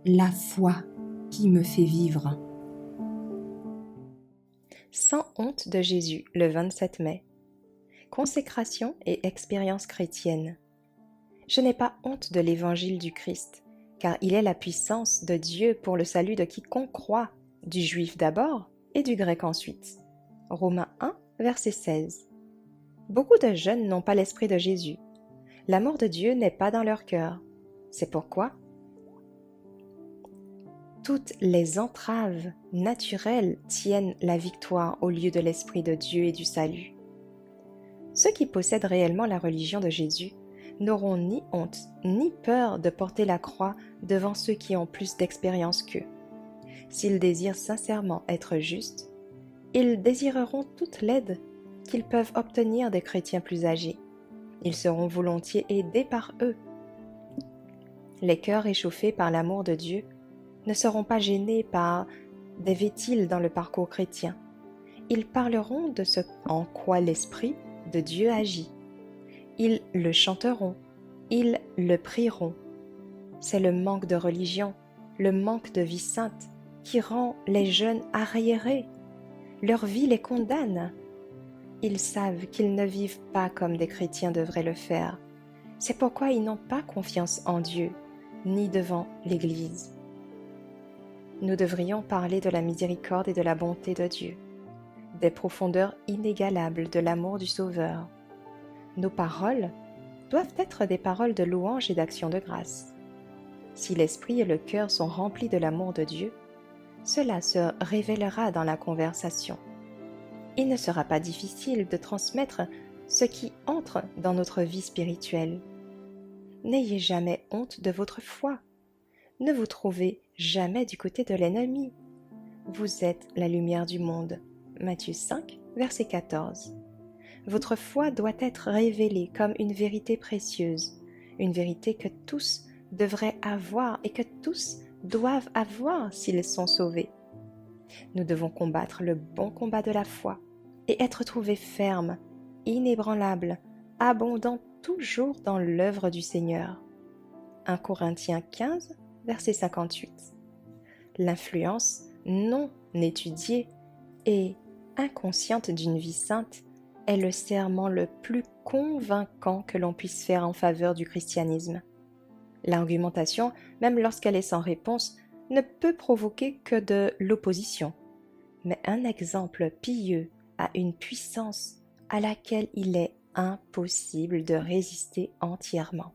la foi qui me fait vivre. Sans honte de Jésus, le 27 mai. Consécration et expérience chrétienne. Je n'ai pas honte de l'évangile du Christ, car il est la puissance de Dieu pour le salut de quiconque croit, du juif d'abord et du grec ensuite. Romains 1, verset 16. Beaucoup de jeunes n'ont pas l'esprit de Jésus. L'amour de Dieu n'est pas dans leur cœur. C'est pourquoi toutes les entraves naturelles tiennent la victoire au lieu de l'Esprit de Dieu et du salut. Ceux qui possèdent réellement la religion de Jésus n'auront ni honte ni peur de porter la croix devant ceux qui ont plus d'expérience qu'eux. S'ils désirent sincèrement être justes, ils désireront toute l'aide qu'ils peuvent obtenir des chrétiens plus âgés. Ils seront volontiers aidés par eux. Les cœurs réchauffés par l'amour de Dieu ne seront pas gênés par des vétiles dans le parcours chrétien. Ils parleront de ce en quoi l'Esprit de Dieu agit. Ils le chanteront, ils le prieront. C'est le manque de religion, le manque de vie sainte qui rend les jeunes arriérés. Leur vie les condamne. Ils savent qu'ils ne vivent pas comme des chrétiens devraient le faire. C'est pourquoi ils n'ont pas confiance en Dieu, ni devant l'Église. Nous devrions parler de la miséricorde et de la bonté de Dieu, des profondeurs inégalables de l'amour du Sauveur. Nos paroles doivent être des paroles de louange et d'action de grâce. Si l'esprit et le cœur sont remplis de l'amour de Dieu, cela se révélera dans la conversation. Il ne sera pas difficile de transmettre ce qui entre dans notre vie spirituelle. N'ayez jamais honte de votre foi. Ne vous trouvez jamais du côté de l'ennemi. Vous êtes la lumière du monde. Matthieu 5, verset 14. Votre foi doit être révélée comme une vérité précieuse, une vérité que tous devraient avoir et que tous doivent avoir s'ils sont sauvés. Nous devons combattre le bon combat de la foi et être trouvés fermes, inébranlables, abondants toujours dans l'œuvre du Seigneur. 1 Corinthiens 15, verset 58. L'influence non étudiée et inconsciente d'une vie sainte est le serment le plus convaincant que l'on puisse faire en faveur du christianisme. L'argumentation, même lorsqu'elle est sans réponse, ne peut provoquer que de l'opposition, mais un exemple pieux a une puissance à laquelle il est impossible de résister entièrement.